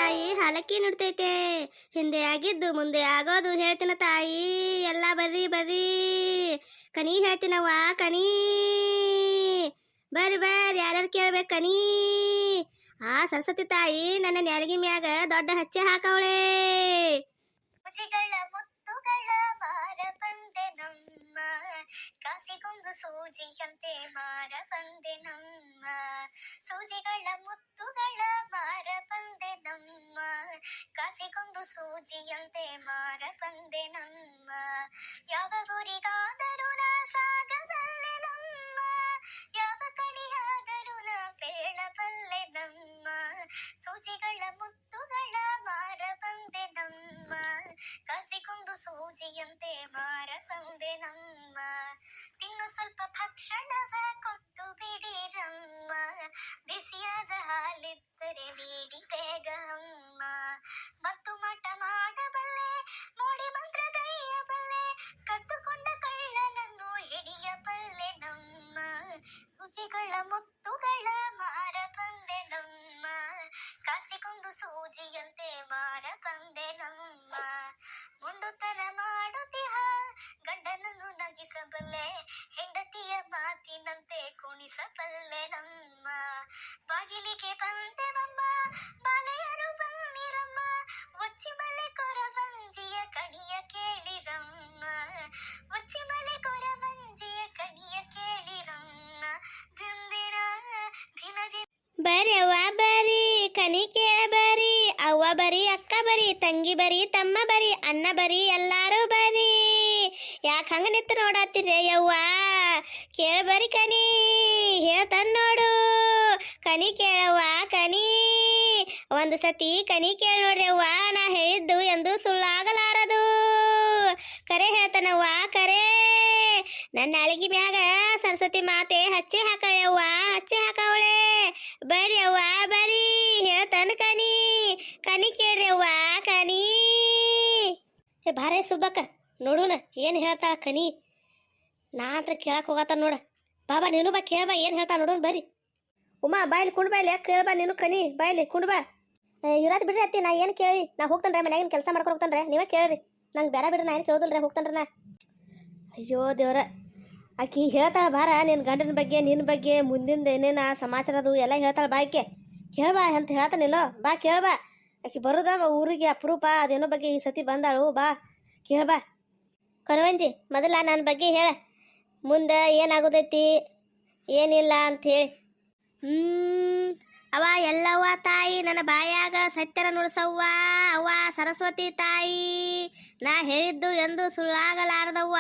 ತಾಯಿ ಹಾಲಕ್ಕಿ ನುಡ್ತೈತೆ. ಹಿಂದೆ ಆಗಿದ್ದು ಮುಂದೆ ಆಗೋದು ಹೇಳ್ತೀನ ತಾಯಿ. ಎಲ್ಲ ಬರ್ರಿ ಬರ್ರಿ, ಕನಿ ಹೇಳ್ತೀನವ್ವ ಕನಿ. ಬರ್ರಿ ಬರ್ರಿ, ಯಾರ್ಯಾರು ಕೇಳ್ಬೇಕು ಕನಿ. ಸರಸ್ವತಿ ತಾಯಿ ನನ್ನ ನ್ಯಾಲಗಿ ಮ್ಯಾಗ ದೊಡ್ಡ ಹಚ್ಚೆ ಹಾಕವಳೆ. ಮುಜಿಗಳ ಮುತ್ತುಗಳ ಮಾರ ಬಂದೆ ನಮ್ಮ, ಕಾಸಿಗೊಂದು ಸೂಜಿಯಂತೆ ಮಾರ ಬಂದೆ ನಮ್ಮ. ಸೂಜಿಗಳ ಮುತ್ತುಗಳ ಮಾರ ಬಂದೆ ನಮ್ಮ, ಕಾಸಿಗೊಂದು ಸೂಜಿಯಂತೆ ಮಾರ ಬಂದೆ ನಮ್ಮ. ಯಾವ ಗುರಿಗಾದರೂ ನಾ ಸಾಗಬಲ್ಲೆ ನಮ್ಮ, ಯಾವ ಕಣಿಯಾದರೂ ನಾ ಬೇಳಬಲ್ಲೆ ನಮ್ಮ. ಸೂಜಿಗಳ ಮುತ್ತುಗಳ ಮಾರ ಬಂದೆ ನಮ್ಮ, ಕಾಸಿಗೊಂದು ಸೂಜಿಯಂತೆ ಮಾರ ಬಂದೆ ನಮ್ಮ. ಇನ್ನು ಸ್ವಲ್ಪ ಭಕ್ಷಣವ ಕೊಟ್ಟು ಬಿಡಿರಮ್ಮ, ಬಿಸಿಯಾದ ಹಾಲಿದ್ದರೆ ಬೇಡಿ ಬೇಗ ಅಮ್ಮ. ಮತ್ತು ಮಠ ಮಾಡಬಲ್ಲೆ, ಮೋಡಿ ಮಂತ್ರಗೈಯಬಲ್ಲೆ, ಕದ್ದುಕೊಂಡ ಕಳ್ಳನನ್ನು ಹಿಡಿಯಬಲ್ಲೆ ನಮ್ಮ. ರುಚಿಗಳ ಮುತ್ತುಗಳ ಮಾರ ಬಂದೆ ನಮ್ಮ, ಕಾಸಿಗೊಂದು ಸೂಜಿಯಂತೆ ಮಾರ ಬಂದೆ ನಮ್ಮ. ಮುಂಡುತನ ಮಾಡುತ್ತಿಹ ಗಂಡನನ್ನು ನಗಿಸಬಲ್ಲೆ, ಹೆಂಡತಿಯ ಮಾತಿನಂತೆ ಕುಣಿಸಬಲ್ಲೆ ನಮ್ಮ. ಬಾಗಿಲಿಗೆ ಬಂದೆವಮ್ಮ, ಬಾಲೆಯರು ಬನ್ನಿರಮ್ಮ, ಒಚ್ಚಿಬಲೆ ಕೊರವಂಜಿಯ ಕಣಿಯ ಕೇಳಿರಮ್ಮ, ಒಚ್ಚಿಬಲೆ ಕೊರವಂಜಿಯ ಕಣಿಯ ಕೇಳಿರಮ್ಮ. ದಿಂದಿರ ದಿನ ಬರ್ರಿ ಅವ್ವ ಬರ್ರಿ, ಕನಿ ಕೇಳ ಬರ್ರಿ. ಅವ್ವ ಬರಿ, ಅಕ್ಕ ಬರಿ, ತಂಗಿ ಬರಿ, ತಮ್ಮ ಬರಿ, ಅಣ್ಣ ಬರಿ, ಎಲ್ಲಾರು ಬರಿ. ಯಾಕೆ ಹಂಗ ನಿಂತು ನೋಡತ್ತೀರಿ ಯವ್ವ? ಕೇಳಬರಿ ಕನಿ, ಹೇಳ್ತಾನ ನೋಡು. ಕನಿ ಕೇಳವ್ವ ಕನಿ, ಒಂದು ಸತಿ ಕನಿ ಕೇಳ ನೋಡ್ರಿ ಅವ್ವ. ನಾ ಹೇಳಿದ್ದು ಎಂದು ಸುಳ್ಳಾಗಲಾರದು, ಕರೆ ಹೇಳ್ತಾನವ್ವ ಕರೆ. ನನ್ನ ನಾಲಿಗೆ ಮ್ಯಾಗ ಸರಸ್ವತಿ ಮಾತೆ ಹಚ್ಚೆ ಹಾಕವ್ವ, ಹಚ್ಚೆ ಹಾಕವಳೆ. ಬರ್ರಿ ಅವ್ವ ಬರ್ರಿ, ಹೇಳ್ತಾನ ಕನಿ. ಕನಿ ಕೇಳ್ರಿ ಅವ್ವ ಕನಿ. ಬಾರೇ ಸುಬ್ಬಕ್ಕ, ನೋಡುನ ಏನು ಹೇಳ್ತಾಳ ಕನಿ. ನಾ ಹತ್ರ ಕೇಳಕ್ ಹೋಗತ್ತ ನೋಡ. ಬಾಬಾ ನೀನು ಬಾ, ಕೇಳ್ಬಾ ಏನು ಹೇಳ್ತಾ ನೋಡೋಣ. ಬರ್ರಿ ಉಮಾ, ಬಾಯ್ಲಿ ಕುಂಡ್ ಬಾಯ್ಲಿ, ಕೇಳ್ಬಾ ನೀನು ಕನಿ. ಬಾಯ್ಲಿ ಕುಂಡ್ ಬಾ. ಇರೋದು ಬಿಡ್ರಿ ಅತ್ತಿ, ನಾ ಏನು ಕೇಳಿ. ನಾ ಹೋಗ್ತಾನ್ರಿ, ಮನ್ಯಾಗಿನ ಕೆಲಸ ಮಾಡ್ಕೊಂಡು ಹೋಗ್ತಾನ್ರಿ. ನೀವೇ ಕೇಳ್ರಿ, ನಂಗೆ ಬೇಡ ಬಿಡ್ರಿ, ನಾ ಏನು ಕೇಳೋದಿಲ್ರಿ, ಹೋಗ್ತಾನ್ರಿ ನಾ. ಅಯ್ಯೋ ದೇವ್ರ, ಆಕಿ ಹೇಳ್ತಾಳ ಬಾರ ನಿನ್ನ ಗಂಡನ ಬಗ್ಗೆ, ನಿನ್ನ ಬಗ್ಗೆ, ಮುಂದಿಂದ ಏನೇನ ಸಮಾಚಾರದು ಎಲ್ಲ ಹೇಳ್ತಾಳ. ಬಾ ಆಕೆ ಕೇಳ್ಬಾ ಅಂತ ಹೇಳ್ತಾನಿಲ್ಲೋ. ಬಾ ಕೇಳ್ಬಾ. ಆಕಿ ಬರೋದ ಊರಿಗೆ ಅಪರೂಪ, ಅದೇನೋ ಬಗ್ಗೆ ಈ ಸತಿ ಬಂದಾಳು. ಬಾ ಕೇಳ್ಬಾ. ಕೊರವಂಜಿ, ಮೊದಲ ನನ್ನ ಬಗ್ಗೆ ಹೇಳ, ಮುಂದೆ ಏನಾಗೋದೈತಿ ಏನಿಲ್ಲ ಅಂಥೇಳಿ. ಅವ ಎಲ್ಲವ್ವ ತಾಯಿ, ನನ್ನ ಬಾಯಾಗ ಸತ್ಯರ ನುಡಿಸವ್ವ. ಅವ್ವ ಸರಸ್ವತಿ ತಾಯಿ, ನಾ ಹೇಳಿದ್ದು ಎಂದು ಸುಳ್ಳಾಗಲಾರದವ್ವ.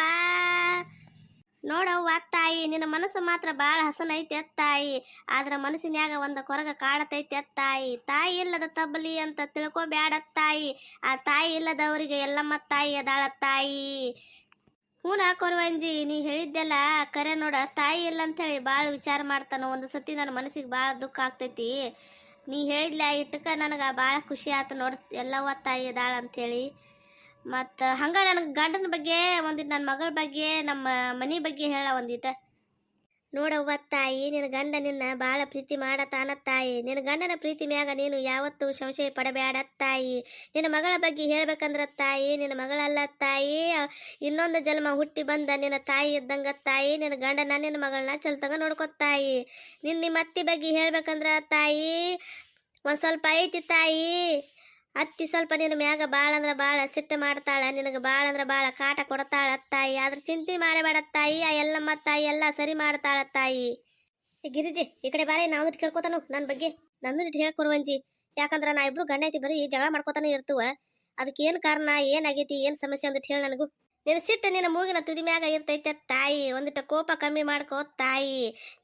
ನೋಡವ್ವ ತಾಯಿ, ನಿನ್ನ ಮನಸ್ಸು ಮಾತ್ರ ಭಾಳ ಹಸನೈತಿ ಅತ್ತಾಯಿ, ಆದ್ರೆ ಮನಸ್ಸಿನ್ಯಾಗ ಒಂದು ಕೊರಗ ಕಾಡತೈತಿ ಅತ್ತಾಯಿ. ತಾಯಿ ಇಲ್ಲದ ತಬ್ಬಲಿ ಅಂತ ತಿಳ್ಕೊಬ್ಯಾಡತ್ತಾಯಿ, ಆ ತಾಯಿ ಇಲ್ಲದವರಿಗೆ ಎಲ್ಲಮ್ಮ ತಾಯಿ ಅದಾಳತ್ತಾಯಿ. ಹೂನ ಕೊರವಂಜಿ, ನೀ ಹೇಳಿದ್ದೆಲ್ಲ ಕರೆ ನೋಡ. ತಾಯಿ ಇಲ್ಲ ಅಂಥೇಳಿ ಭಾಳ ವಿಚಾರ ಮಾಡ್ತಾನೋ. ಒಂದು ಸತಿ ನನ್ನ ಮನಸ್ಸಿಗೆ ಭಾಳ ದುಃಖ ಆಗ್ತೈತಿ. ನೀ ಹೇಳಿದ್ಲ ಇಟ್ಟಕ ನನಗೆ ಭಾಳ ಖುಷಿ ಆಯ್ತು ನೋಡ, ಎಲ್ಲವ್ವ ತಾಯಿ ಅದಾಳ ಅಂಥೇಳಿ. ಮತ್ತು ಹಂಗೆ ನನಗೆ ಗಂಡನ ಬಗ್ಗೆ ಒಂದಿಟ್ಟು, ನನ್ನ ಮಗಳ ಬಗ್ಗೆ, ನಮ್ಮ ಮನೆ ಬಗ್ಗೆ ಹೇಳ ಒಂದಿಟ. ನೋಡವ್ವ ತಾಯಿ, ನಿನ್ನ ಗಂಡ ನಿನ್ನ ಭಾಳ ಪ್ರೀತಿ ಮಾಡತಾನ ತಾಯಿ. ನಿನ್ನ ಗಂಡನ ಪ್ರೀತಿ ಮ್ಯಾಗ ನೀನು ಯಾವತ್ತೂ ಸಂಶಯ ಪಡಬೇಡ ತಾಯಿ. ನಿನ್ನ ಮಗಳ ಬಗ್ಗೆ ಹೇಳ್ಬೇಕಂದ್ರ ತಾಯಿ, ನಿನ್ನ ಮಗಳಲ್ಲ ತಾಯಿ, ಇನ್ನೊಂದು ಜನ್ಮ ಹುಟ್ಟಿ ಬಂದ ನಿನ್ನ ತಾಯಿ ಇದ್ದಂಗ ತಾಯಿ. ನಿನ್ನ ಗಂಡನ ನಿನ್ನ ಮಗಳನ್ನ ಚಲ್ತಂಗ ನೋಡ್ಕೊ ತಾಯಿ. ನಿಮ್ಮ ಅತ್ತಿ ಬಗ್ಗೆ ಹೇಳ್ಬೇಕಂದ್ರ ತಾಯಿ, ಒಂದು ಸ್ವಲ್ಪ ಐತಿ ತಾಯಿ. ಅತ್ತಿ ಸ್ವಲ್ಪ ನಿನ್ನ ಮ್ಯಾಗ ಭಾಳ ಅಂದ್ರೆ ಭಾಳ ಸಿಟ್ಟು ಮಾಡ್ತಾಳ, ನಿನಗೆ ಭಾಳ ಅಂದ್ರೆ ಭಾಳ ಕಾಟ ಕೊಡ್ತಾಳ ತಾಯಿ. ಆದ್ರೆ ಚಿಂತೆ ಮಾಡಬೇಡ ತಾಯಿ, ಆ ಎಲ್ಲಮ್ಮ ತಾಯಿ ಎಲ್ಲ ಸರಿ ಮಾಡ್ತಾಳ ತಾಯಿ. ಗಿರಿಜಿ, ಈ ಕಡೆ ಬಾರಿ, ನಾವು ಕೇಳ್ಕೊತಾನು ನನ್ನ ಬಗ್ಗೆ. ನಂದು ಇಟ್ಟು ಹೇಳ್ಕೊರುವಂಜಿ. ಯಾಕಂದ್ರೆ ನಾ ಇಬ್ರು ಗಂಡ ಐತಿ ಬರೀ ಜಗಳ ಮಾಡ್ಕೊತಾನೆ ಇರ್ತವ. ಅದಕ್ಕೆ ಏನು ಕಾರಣ, ಏನಾಗೈತಿ, ಏನು ಸಮಸ್ಯೆ ಅಂದಿಟ್ಟು ಹೇಳಿ ನನಗೂ. ನಿನ್ನ ಸಿಟ್ಟು ನಿನ್ನ ಮೂಗಿನ ತುದಿ ಮ್ಯಾಗ ಇರ್ತೈತೆ ತಾಯಿ. ಒಂದಿಟ್ಟು ಕೋಪ ಕಮ್ಮಿ ಮಾಡ್ಕೋ ತಾಯಿ.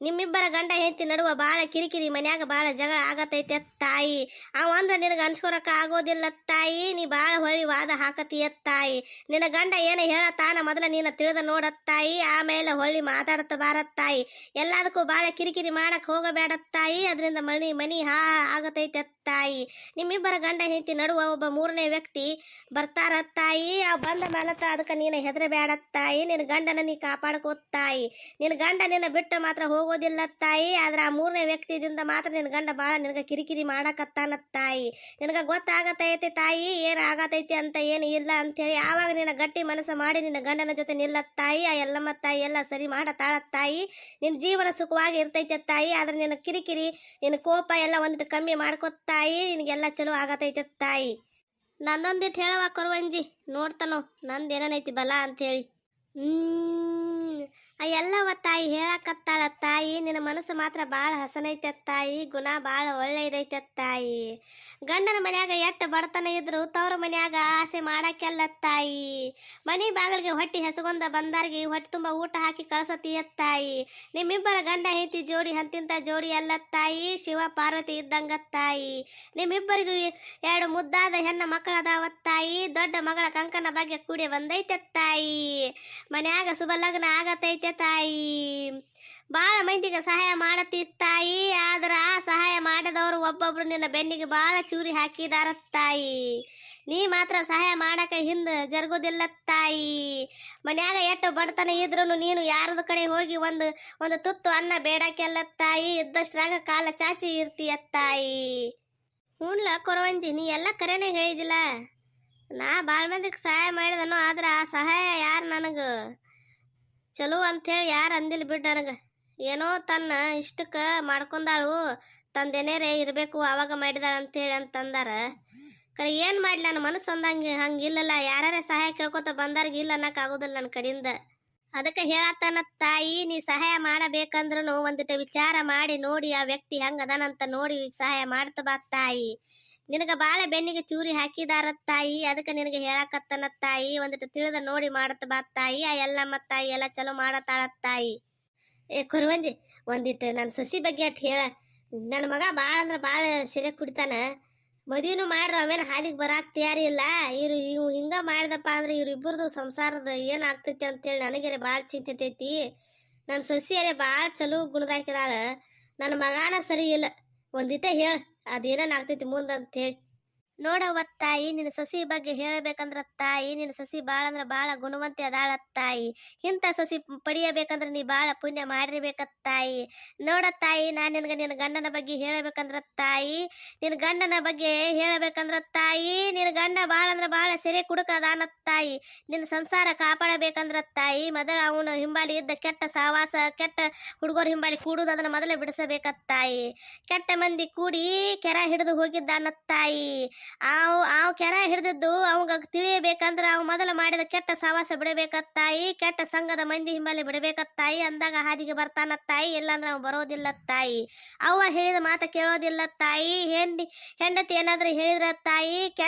ನಿಮ್ಮಿಬ್ಬರ ಗಂಡ ಹೆಂಡತಿ ನಡುವ ಭಾಳ ಕಿರಿಕಿರಿ, ಮನ್ಯಾಗ ಭಾಳ ಜಗಳ ಆಗತೈತೆ ತಾಯಿ. ಅವ ಅಂದ್ರೆ ನಿನಗೆ ಅನ್ಸ್ಕೊರಕ ಆಗೋದಿಲ್ಲ ತಾಯಿ. ನೀ ಭಾಳ ಹೊಳಿ ವಾದ ಹಾಕತೀಯ ತಾಯಿ. ನಿನ್ನ ಗಂಡ ಏನು ಹೇಳತ್ತಾನ ಮೊದಲ ನೀನು ತಿಳಿದ ನೋಡತ್ತಾಯಿ, ಆಮೇಲೆ ಹೊಳ್ಳಿ ಮಾತಾಡತ್ತ ಬಾರತ್ತಾಯಿ. ಎಲ್ಲದಕ್ಕೂ ಭಾಳ ಕಿರಿಕಿರಿ ಮಾಡಕ್ಕೆ ಹೋಗಬೇಡ ತಾಯಿ, ಅದರಿಂದ ಮನಿ ಆಗತೈತೆ ತಾಯಿ. ನಿಮ್ಮಿಬ್ಬರ ಗಂಡ ಹೆಂಡತಿ ನಡುವ ಒಬ್ಬ ಮೂರನೇ ವ್ಯಕ್ತಿ ಬರ್ತಾರ ತಾಯಿ. ಆ ಬಂದ ಮೇಲತ್ತ ಅದಕ್ಕೆ ನೀನು ನೀನು ಹೆದರಬೇಡ ತಾಯಿ, ನಿನ್ನ ಗಂಡನ ನೀ ಕಾಪಾಡ್ಕೋ ತಾಯಿ. ನಿನ್ನ ಗಂಡ ನಿನ್ನ ಬಿಟ್ಟು ಮಾತ್ರ ಹೋಗೋದಿಲ್ಲ ತಾಯಿ. ಆದ್ರೆ ಆ ಮೂರನೇ ವ್ಯಕ್ತಿಯಿಂದ ಮಾತ್ರ ನಿನ್ನ ಗಂಡ ಭಾಳ ನಿನಗೆ ಕಿರಿಕಿರಿ ಮಾಡಕತ್ತಾನ ತಾಯಿ. ನಿನಗೆ ಗೊತ್ತಾಗತೈತಿ ತಾಯಿ ಏನು ಆಗತೈತಿ ಅಂತ, ಏನು ಇಲ್ಲ ಅಂಥೇಳಿ. ಆವಾಗ ನಿನ್ನ ಗಟ್ಟಿ ಮನಸ್ಸು ಮಾಡಿ ನಿನ್ನ ಗಂಡನ ಜೊತೆ ನಿಲ್ಲ ತಾಯಿ. ಆ ಎಲ್ಲಮ್ಮ ತಾಯಿ ಎಲ್ಲ ಸರಿ ಮಾಡತಾಳ ತಾಯಿ. ನಿನ್ನ ಜೀವನ ಸುಖವಾಗಿ ಇರ್ತೈತೆ ತಾಯಿ. ಆದ್ರೆ ನಿನ್ನ ಕಿರಿಕಿರಿ, ನಿನ್ನ ಕೋಪ ಎಲ್ಲ ಒಂದಿಟ್ಟು ಕಮ್ಮಿ ಮಾಡ್ಕೋ ತಾಯಿ. ನಿನಗೆಲ್ಲ ಚಲೋ ಆಗತೈತೆ ತಾಯಿ. ನಂದೊಂದಿಟ್ಟು ಹೇಳವ ಕೊರವಂಜಿ, ನೋಡ್ತಾನೋ ನಂದು ಏನೇನೈತಿ ಬಲ ಅಂಥೇಳಿ. ಎಲ್ಲವ ತಾಯಿ ಹೇಳಕತ್ತಾಳ ತಾಯಿ. ನಿನ್ನ ಮನಸ್ಸು ಮಾತ್ರ ಭಾಳ ಹಸನೈತೆ ತಾಯಿ, ಗುಣ ಭಾಳ ಒಳ್ಳೆಯದೈತೆ ತಾಯಿ. ಗಂಡನ ಮನ್ಯಾಗ ಎಟ್ಟು ಬಡತನ ಇದ್ರು ತವ್ರ ಮನ್ಯಾಗ ಆಸೆ ಮಾಡಕ್ಕೆಲ್ಲ ತಾಯಿ. ಮನೆ ಬಾಗಿಲಿಗೆ ಹೊಟ್ಟಿ ಹೆಸಗೊಂದ ಬಂದಾರ್ಗಿ ಹೊಟ್ಟೆ ತುಂಬ ಊಟ ಹಾಕಿ ಕಳ್ಸತೀಯ ತಾಯಿ. ನಿಮ್ಮಿಬ್ಬರ ಗಂಡ ಹೆಂಡತಿ ಜೋಡಿ ಅಂತಿಂತ ಜೋಡಿ ಅಲ್ಲ ತಾಯಿ, ಶಿವ ಪಾರ್ವತಿ ಇದ್ದಂಗ ತಾಯಿ. ನಿಮ್ಮಿಬ್ಬರಿಗೂ 2 ಮುದ್ದಾದ ಹೆಣ್ಣ ಮಕ್ಕಳದಾವ ತಾಯಿ. ದೊಡ್ಡ ಮಗಳ ಕಂಕನ ಬಗ್ಗೆ ಕೂಡಿ ಬಂದೈತೆ ತಾಯಿ. ಮನ್ಯಾಗ ಶುಭ ಲಗ್ನ ಆಗತೈತೆ ತಾಯಿ. ಭಾಳ ಮಂದಿಗೆ ಸಹಾಯ ಮಾಡತಿ ತಾಯಿ. ಆದ್ರ ಆ ಸಹಾಯ ಮಾಡಿದವರು ಒಬ್ಬೊಬ್ರು ನಿನ್ನ ಬೆನ್ನಿಗೆ ಭಾಳ ಚೂರಿ ಹಾಕಿದಾರ ತಾಯಿ. ನೀ ಮಾತ್ರ ಸಹಾಯ ಮಾಡಕ ಹಿಂದೆ ಜರುಗೋದಿಲ್ಲ ತಾಯಿ. ಮನ್ಯಾಗ ಎಷ್ಟು ಬಡತನ ಇದ್ರು ನೀನು ಯಾರದ ಕಡೆ ಹೋಗಿ ಒಂದು ತುತ್ತು ಅನ್ನ ಬೇಡಕ್ಕೆಲ್ಲ ತಾಯಿ. ಇದ್ದಷ್ಟ್ರಾಗ ಕಾಲ ಚಾಚಿ ಇರ್ತೀಯ ತಾಯಿ. ಹ್ಞೂನ್ಲ ಕೊರವಂಜಿ, ನೀ ಎಲ್ಲ ಕರೆನೇ ಹೇಳಿದಿಲ್ಲ. ನಾ ಭಾಳ ಮಂದಿಗೆ ಸಹಾಯ ಮಾಡಿದನು, ಆದ್ರೆ ಆ ಸಹಾಯ ಯಾರು ನನಗೆ ಚಲೋ ಅಂಥೇಳಿ ಯಾರು ಅಂದಿಲ್ಲ ಬಿಡು. ನನಗೆ ಏನೋ ತನ್ನ ಇಷ್ಟಕ್ಕೆ ಮಾಡ್ಕೊಂಡಾಳು, ತಂದೆನೇರೇ ಇರಬೇಕು ಆವಾಗ ಮಾಡಿದಾಳ ಅಂಥೇಳಿ ಅಂತಂದಾರ. ಕರೆ ಏನು ಮಾಡಲಿ, ನನ್ನ ಮನಸ್ಸು ಅಂದಂಗೆ ಹಂಗಿಲ್ಲಲ್ಲ. ಯಾರ್ಯಾರ ಸಹಾಯ ಕೇಳ್ಕೊತ ಬಂದಾರ್ಗೆ ಇಲ್ಲ ಅನ್ನಕ್ಕೆ ಆಗೋದಿಲ್ಲ ನನ್ನ ಕಡೆಯಿಂದ. ಅದಕ್ಕೆ ಹೇಳತ್ತಾನ ತಾಯಿ, ನೀ ಸಹಾಯ ಮಾಡಬೇಕಂದ್ರೂ ಒಂದಿಟ್ಟು ವಿಚಾರ ಮಾಡಿ ನೋಡಿ ಆ ವ್ಯಕ್ತಿ ಹೆಂಗದಾನಂತ ನೋಡಿ ಸಹಾಯ ಮಾಡ್ತ ಬಾ ತಾಯಿ. ನಿನಗೆ ಭಾಳ ಬೆನ್ನಿಗೆ ಚೂರಿ ಹಾಕಿದಾರ ತಾಯಿ. ಅದಕ್ಕೆ ನಿನಗೆ ಹೇಳಕತ್ತನ ತಾಯಿ, ಒಂದಿಟ್ಟು ತಿಳಿದ ನೋಡಿ ಮಾಡತ್ತ ಬಾ ತಾಯಿ. ಆ ಎಲ್ಲಮ್ಮ ತಾಯಿ ಎಲ್ಲ ಚಲೋ ಮಾಡತ್ತಾಳ ತಾಯಿ. ಕೊರವಂಜಿ, ಒಂದಿಟ್ಟು ನನ್ನ ಸಸಿ ಬಗ್ಗೆ ಅಟ್ ಹೇಳ. ನನ್ನ ಮಗ ಭಾಳ ಅಂದ್ರೆ ಭಾಳ ಸಿರೆ ಕುಡಿತಾನ. ಮದುವೆನೂ ಮಾಡ್ರು, ಆಮೇಲೆ ಹಾದಿಗೆ ಬರಾಕ್ ತಯಾರಿಲ್ಲ. ಇವು ಹಿಂಗೆ ಮಾಡಿದಪ್ಪ ಅಂದ್ರೆ ಇವ್ರಿಬ್ಬರದು ಸಂಸಾರದ ಏನಾಗ್ತೈತಿ ಅಂತೇಳಿ ನನಗರೆ ಭಾಳ ಚಿಂತೈತಿ. ನನ್ನ ಸೊಸಿಯರೇ ಭಾಳ ಚಲೋ ಗುಣದಾಕಿದಾಳ. ನನ್ನ ಮಗಾನ ಸರಿ ಇಲ್ಲ. ಒಂದಿಟ ಹೇಳ ಅದೇನೇನು ಆಗ್ತೈತಿ ಮುಂದಂತೇಳಿ. ನೋಡವ್ವ ತಾಯಿ, ನಿನ್ನ ಸಸಿ ಬಗ್ಗೆ ಹೇಳಬೇಕಂದ್ರ ತಾಯಿ, ನಿನ್ನ ಸಸಿ ಭಾಳ ಅಂದ್ರೆ ಭಾಳ ಗುಣವಂತೆ ಅದಾಳ ತಾಯಿ. ಇಂಥ ಸಸಿ ಪಡಿಯಬೇಕಂದ್ರೆ ನೀ ಭಾಳ ಪುಣ್ಯ ಮಾಡಿರ್ಬೇಕ ತಾಯಿ. ನೋಡ ತಾಯಿ, ನಾನು ನಿನ್ನ ಗಂಡನ ಬಗ್ಗೆ ಹೇಳಬೇಕಂದ್ರ ತಾಯಿ, ನಿನ್ನ ಗಂಡನ ಬಗ್ಗೆ ಹೇಳಬೇಕಂದ್ರ ತಾಯಿ, ನಿನ್ನ ಗಂಡ ಭಾಳ ಅಂದ್ರೆ ಭಾಳ ಸೆರೆ ಕುಡುಕದಾನ ತಾಯಿ. ನಿನ್ನ ಸಂಸಾರ ಕಾಪಾಡಬೇಕಂದ್ರ ತಾಯಿ, ಮೊದಲು ಅವನು ಹಿಂಬಾಲಿ ಇದ್ದ ಕೆಟ್ಟ ಸಾವಾಸ, ಕೆಟ್ಟ ಹುಡುಗರು ಹಿಂಬಾಲಿ ಕೂಡುದು ಅದನ್ನ ಮೊದಲೇ ಬಿಡಿಸಬೇಕ ತಾಯಿ. ಕೆಟ್ಟ ಮಂದಿ ಕೂಡಿ ಕೆರ ಹಿಡಿದು ಹೋಗಿದ್ದಾನ ತಾಯಿ. ಅವ್ ಕೆರ ಹಿಡಿದಿದ್ದು ಅವಂಗ ತಿಳಿಯಬೇಕಂದ್ರ ಅವ್ ಮೊದಲು ಮಾಡಿದ ಕೆಟ್ಟ ಸವಾಸ ಬಿಡಬೇಕತ್ ತಾಯಿ. ಕೆಟ್ಟ ಸಂಘದ ಮಂದಿ ಹಿಂಬಲ್ಲಿ ಬಿಡಬೇಕತ್ ತಾಯಿ. ಅಂದಾಗ ಹಾದಿಗೆ ಬರ್ತಾನ ತಾಯಿ, ಇಲ್ಲಾಂದ್ರೆ ಅವ್ ಬರೋದಿಲ್ಲ ತಾಯಿ. ಅವ್ವ ಹೇಳಿದ ಮಾತ ಕೇಳೋದಿಲ್ಲ ತಾಯಿ. ಹೆಂಡತಿ ಏನಾದ್ರೂ ಹೇಳಿದ್ರ ತಾಯಿ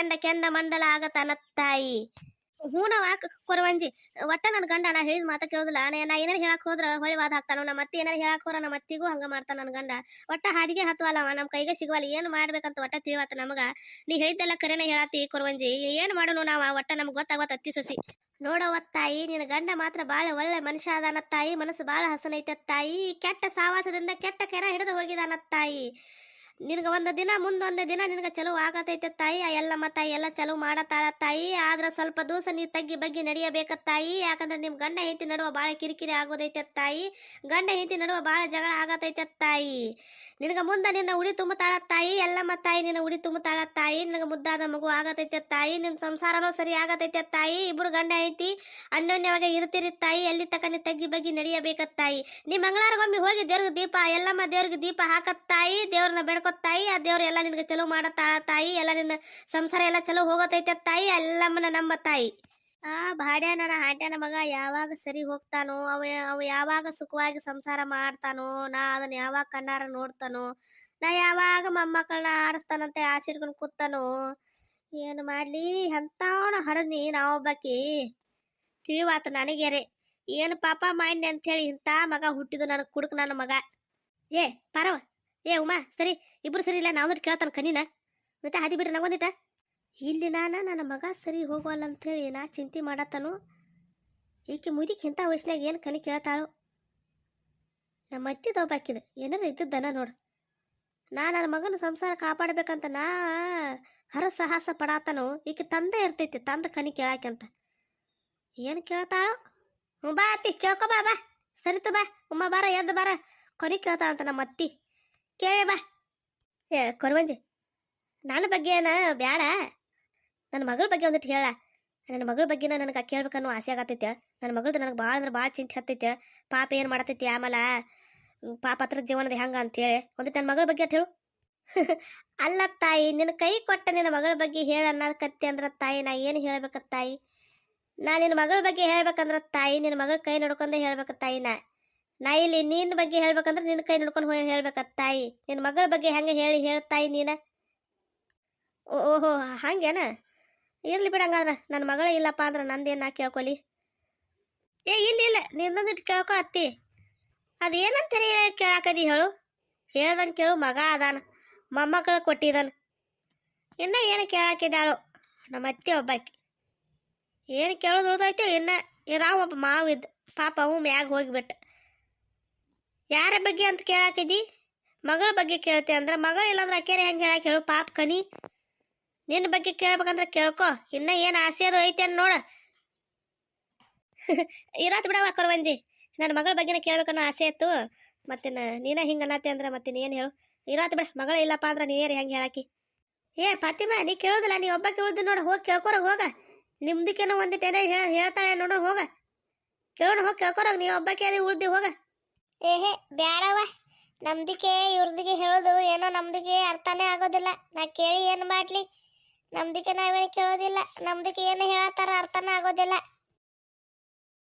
ಕೆಂಡ ಮಂಡಲ ಆಗತಾನ ತಾಯಿ. ಹೂನವ ಕೊರವಂಜಿ, ಒಟ್ಟ ನನ್ನ ಗಂಡ ನಾ ಹೇಳಿದ ಮಾತ ಕೇಳೋದಿಲ್ಲ. ನಾ ಏನಾರು ಹೇಳಕ್ ಹೋದ್ರ ಹೊಳಿವಾದ ಹಾಕ್ತಾನ. ನಮ್ಮ ಅತ್ತಿ ಏನಾರು ಹೇಳಕ್ ಹೋರ ನಮ್ಮ ಅತ್ತಿಗೂ ಹಂಗ ಮಾಡ್ತಾನ ನನ್ನ ಗಂಡ. ಒಟ್ಟ ಹಾದಿಗೆ ಹತ್ತವಲ್ಲವ, ನಮ್ಮ ಕೈಗೆ ಸಿಗುವಲ್ಲ. ಏನು ಮಾಡ್ಬೇಕಂತ ಒಟ್ಟ ತಿಳಿವತ್ತ ನಮಗ. ನೀ ಹೇಳಿದ್ದೆಲ್ಲ ಕರೆನ ಹೇಳತ್ತಿ ಕೊರವಂಜಿ. ಏನು ಮಾಡೋನು ನಾವ, ಒಟ್ಟ ನಮ್ಗೆ ಗೊತ್ತಾಗತ್ತ ಅತ್ತಿ ಸಸಿ. ನೋಡವ ತಾಯಿ, ನಿನ್ನ ಗಂಡ ಮಾತ್ರ ಭಾಳ ಒಳ್ಳೆ ಮನುಷ್ಯ ಅದಾನ ತಾಯಿ. ಮನಸ್ಸು ಭಾಳ ಹಸನೈತೆ ತಾಯಿ. ಕೆಟ್ಟ ಸಾವಾಸದಿಂದ ಕೆಟ್ಟ ಕೆರ ಹಿಡಿದು ಹೋಗಿದಾನ ತಾಯಿ. ನಿನಗೆ ಒಂದು ದಿನ ಮುಂದೊಂದು ದಿನ ನಿನಗೆ ಚಲೋ ಆಗತೈತೆ ತಾಯಿ. ಆ ಎಲ್ಲಮ್ಮ ತಾಯಿ ಎಲ್ಲ ಚಲೋ ಮಾಡತ್ತಾಳ ತಾಯಿ. ಆದ್ರೆ ಸ್ವಲ್ಪ ದಿವಸ ನೀ ತಗ್ಗಿ ಬಗ್ಗೆ ನಡೆಯಬೇಕ ತಾಯಿ. ಯಾಕಂದ್ರೆ ನಿಮ್ಮ ಗಂಡ ಹೆಂಡತಿ ನಡುವ ಭಾಳ ಕಿರಿಕಿರಿ ಆಗೋದೈತೆ ತಾಯಿ. ಗಂಡ ಹೆಂಡತಿ ನಡುವ ಭಾಳ ಜಗಳ ಆಗತೈತೆ ತಾಯಿ. ನಿನಗೆ ಮುಂದೆ ನಿನ್ನ ಉಡಿ ತುಂಬತಾಳ ತಾಯಿ. ಎಲ್ಲಮ್ಮ ತಾಯಿ ನಿನ್ನ ಉಡಿ ತುಂಬತಾಳ ತಾಯಿ. ನಿನಗೆ ಮುದ್ದಾದ ಮಗು ಆಗತೈತೆ ತಾಯಿ. ನಿನ್ನ ಸಂಸಾರನೂ ಸರಿ ಆಗತೈತೆ ತಾಯಿ. ಇಬ್ಬರು ಗಂಡ ಹೆಂಡತಿ ಅನ್ಯೋನ್ಯವಾಗಿ ಇರ್ತೀರಿ ತಾಯಿ. ಎಲ್ಲಿ ತಕ್ಕ ನೀ ತಗ್ಗಿ ಬಗ್ಗೆ ನಡೆಯಬೇಕ ತಾಯಿ. ನೀ ಮಂಗಳವಾರಗೊಮ್ಮೆ ಹೋಗಿ ದೇವ್ರಿಗೆ ದೀಪ, ಎಲ್ಲಮ್ಮ ದೇವ್ರಿಗೆ ದೀಪ ಹಾಕತ್ ತಾಯಿ. ದೇವ್ರನ್ನ ಬೆಳ್ಕೊ ತಾಯಿ. ಆ ದೇವ್ರ ಎಲ್ಲ ನಿನಗೆ ಚಲೋ ಮಾಡತ್ತಾಳ ತಾಯಿ. ಎಲ್ಲ ನಿನ್ನ ಸಂಸಾರ ಎಲ್ಲ ಚಲೋ ಹೋಗತೈತೆ ತಾಯಿ. ಎಲ್ಲಮ್ಮನ ನಂಬ ತಾಯಿ. ಆ ಭಾಡ್ಯಾನ ಹಾಡ್ಯಾನ ಮಗ ಯಾವಾಗ ಸರಿ ಹೋಗ್ತಾನೋ, ಅವ ಯಾವಾಗ ಸುಖವಾಗಿ ಸಂಸಾರ ಮಾಡ್ತಾನೋ, ನಾ ಅದನ್ನ ಯಾವಾಗ ಕಣ್ಣಾರ ನೋಡ್ತಾನೋ, ನಾ ಯಾವಾಗ ಮೊಮ್ಮಕ್ಕಳನ್ನ ಆರಿಸ್ತಾನಂತೆ ಆಸೆ ಇಟ್ಕೊಂಡು ಕೂತಾನೋ. ಏನು ಮಾಡ್ಲಿ, ಎಂಥವನ ಹಡನಿ ನಾವೊಬ್ಬಾಕಿ ತಿಳಿವಾತ ನನಗೆರೆ. ಏನು ಪಾಪ ಮಾಡಿ ಅಂಥೇಳಿ ಇಂಥ ಮಗ ಹುಟ್ಟಿದು ನನಗೆ ಕುಡುಕ್ ನನ್ನ ಮಗ. ಏ ಪಾರವ, ಏ ಉಮಾ, ಸರಿ ಇಬ್ರು ಸರಿ ಇಲ್ಲ. ನಾವು ಕೇಳ್ತಾನ ಕಣ್ಣಿನ ಮತ್ತೆ ಹಾದಿ ಬಿಡ್ರಿ ನಂಗೊಂದಿಟ. ಇಲ್ಲಿ ನನ್ನ ಮಗ ಸರಿ ಹೋಗೋಲ್ಲ ಅಂಥೇಳಿ ನಾ ಚಿಂತೆ ಮಾಡತ್ತಾನು. ಈಕೆ ಮುದಿಕ್ ಇಂಥ ವಯಸ್ಸಿನಾಗ ಏನು ಕಣಿ ಕೇಳ್ತಾಳು. ನಮ್ಮ ಅತ್ತಿದೊಬ್ಬಾಕಿದ ಏನಾರ ಇದ್ದದ್ದನ ನೋಡು. ನನ್ನ ಮಗನ ಸಂಸಾರ ಕಾಪಾಡಬೇಕಂತ ನಾ ಹರಸಾಹಸ ಪಡಾತನು. ಈಕೆ ತಂದೆ ಇರ್ತೈತಿ ತಂದ ಕಣಿ ಕೇಳಾಕಂತ. ಏನು ಕೇಳ್ತಾಳು? ಹ್ಞೂ ಬಾ ಅತ್ತಿ ಕೇಳ್ಕೊ ಬಾ ಬಾ ಸರಿತು ಬಾ ಉಮ್ಮ ಬಾರ ಎದ್ದು ಬಾರ ಕೊನೆ ಕೇಳ್ತಾಳ ಅಂತ ನಮ್ಮ ಅತ್ತಿ ಕೇಳಿ ಬಾ. ಏ ಕೊರವಂಜಿ ನನ್ನ ಬಗ್ಗೆ ಏನ ಬ್ಯಾಡ, ನನ್ನ ಮಗಳ ಬಗ್ಗೆ ಒಂದಿಟ್ಟು ಹೇಳ. ನನ್ನ ಮಗಳ ಬಗ್ಗೆನ ನನಗೆ ಕೇಳ್ಬೇಕನ್ನೋ ಆಸೆ ಆಗತ್ತೈತೆ. ನನ್ನ ಮಗಳದ್ದು ನನಗೆ ಭಾಳ ಅಂದ್ರೆ ಭಾಳ ಚಿಂತೆ ಹತ್ತೈತೆ. ಪಾಪ ಏನು ಮಾಡತೈತಿ ಆಮೇಲೆ ಪಾಪ ಹತ್ರ ಜೀವನದ ಹೆಂಗ ಅಂತೇಳಿ ಒಂದಿಟ್ಟು ನನ್ನ ಮಗಳ ಬಗ್ಗೆ ಅಟ್ ಹೇಳು. ಅಲ್ಲ ತಾಯಿ, ನಿನ್ನ ಕೈ ಕೊಟ್ಟ ನಿನ್ನ ಮಗಳ ಬಗ್ಗೆ ಹೇಳ ಅನ್ನಕತ್ತಿ ಅಂದ್ರೆ ತಾಯಿ ನಾ ಏನು ಹೇಳ್ಬೇಕ ತಾಯಿ? ನಾ ನಿನ್ನ ಮಗಳ ಬಗ್ಗೆ ಹೇಳ್ಬೇಕಂದ್ರೆ ತಾಯಿ ನಿನ್ನ ಮಗಳ ಕೈ ನೋಡ್ಕೊಂಡೆ ಹೇಳ್ಬೇಕ ತಾಯಿ. ನಾ ಇಲ್ಲಿ ನಿನ್ನ ಬಗ್ಗೆ ಹೇಳ್ಬೇಕಂದ್ರೆ ನಿನ್ನ ಕೈ ನೋಡ್ಕೊಂಡು ಹೋಗಿ ಹೇಳ್ಬೇಕ ತಾಯಿ. ನಿನ್ನ ಮಗಳ ಬಗ್ಗೆ ಹೆಂಗೆ ಹೇಳ್ತಾಯಿ ನೀನು? ಓಹೋ ಹಂಗೇನ? ಇರ್ಲಿ ಬಿಡ ಹಂಗಾದ್ರೆ ನನ್ನ ಮಗಳ ಇಲ್ಲಪ್ಪ ಅಂದ್ರೆ ನಂದೇನು ನಾ ಕೇಳ್ಕೊಲಿ. ಏ ಇಲ್ಲ ಇಲ್ಲ ನಿಂದೊಂದಿಟ್ಟು ಕೇಳ್ಕೊ ಅತ್ತಿ. ಅದೇನಂತ ಕೇಳಾಕದಿ ಹೇಳು? ಹೇಳ್ದಂಗೆ ಕೇಳು, ಮಗ ಅದಾನ, ಮೊಮ್ಮಕ್ಕಳು ಕೊಟ್ಟಿದ್ದಾನ, ಇನ್ನು ಏನು ಕೇಳಾಕಿದ್ದಾಳು ನಮ್ಮ ಅತ್ತಿ ಒಬ್ಬಾಕಿ. ಏನು ಕೇಳೋದು ಉಳ್ದೈತೆ ಇನ್ನು ಇರಾವ ಒಬ್ಬ ಮಾವಿದ್ದ ಪಾಪ ಅವು ಮ್ಯಾಗ ಹೋಗಿಬಿಟ್ಟ. ಯಾರ ಬಗ್ಗೆ ಅಂತ ಕೇಳಾಕಿದ್ದಿ? ಮಗಳ ಬಗ್ಗೆ ಕೇಳ್ತೆ ಅಂದ್ರೆ ಮಗಳು ಇಲ್ಲಾಂದ್ರೆ ಅಕ್ಕೇನೆ ಹೆಂಗೆ ಹೇಳಕ್ಕೆ ಹೇಳು? ಪಾಪ ಕನಿ ನಿನ್ನ ಬಗ್ಗೆ ಕೇಳ್ಬೇಕಂದ್ರೆ ಕೇಳ್ಕೊ, ಇನ್ನ ಏನು ಆಸೆ ಅದು ಐತೆ ಅನ್ ನೋಡ. ಇರತ್ ಬಿಡವ ಕೊರವಂಜಿ, ನನ್ನ ಮಗಳ ಬಗ್ಗೆನೇ ಕೇಳ್ಬೇಕನ್ನೋ ಆಸೆ ಇತ್ತು. ಮತ್ತೆ ನೀನ ಹಿಂಗೆ ಅನ್ನತ್ತೆ ಅಂದ್ರೆ ಮತ್ತೆ ಏನು ಹೇಳು? ಇರತ್ ಬಿಡ, ಮಗಳ ಇಲ್ಲಪ್ಪ ಅಂದ್ರೆ ನೀರು ಹೆಂಗೆ ಹೇಳಾಕಿ? ಏ ಫಾತಿಮಾ ನೀ ಕೇಳೋದಿಲ್ಲ, ನೀ ಒಬ್ಬ ಕೇಳೋದು ನೋಡು, ಹೋಗಿ ಕೇಳ್ಕೊರ ಹೋಗ. ನಿಮ್ದಕ್ಕೇನೋ ಒಂದಿಟ್ಟು ಏನೋ ಹೇಳ್ತಾಳೆ ನೋಡು, ಹೋಗ ಕೇಳೋಣ, ಹೋಗಿ ಕೇಳ್ಕೊರ. ನೀವು ಒಬ್ಬಕ್ಕೆ ಅದೇ ಉಳ್ದಿ ಹೋಗ. ಏಹೇ ಬ್ಯಾಡವ, ನಮ್ದಿಕೆ ಇವ್ರದಿಗೆ ಹೇಳೋದು ಏನೋ ನಮ್ದಿಗೆ ಅರ್ಥನೇ ಆಗೋದಿಲ್ಲ. ನಾ ಕೇಳಿ ಏನು ಮಾಡ್ಲಿ? ನಮ್ದಿಕೆ ನಾವೇನು ಕೇಳೋದಿಲ್ಲ, ನಮ್ದಿಕೆ ಏನು ಹೇಳತ್ತಾರ ಅರ್ಥನೇ ಆಗೋದಿಲ್ಲ.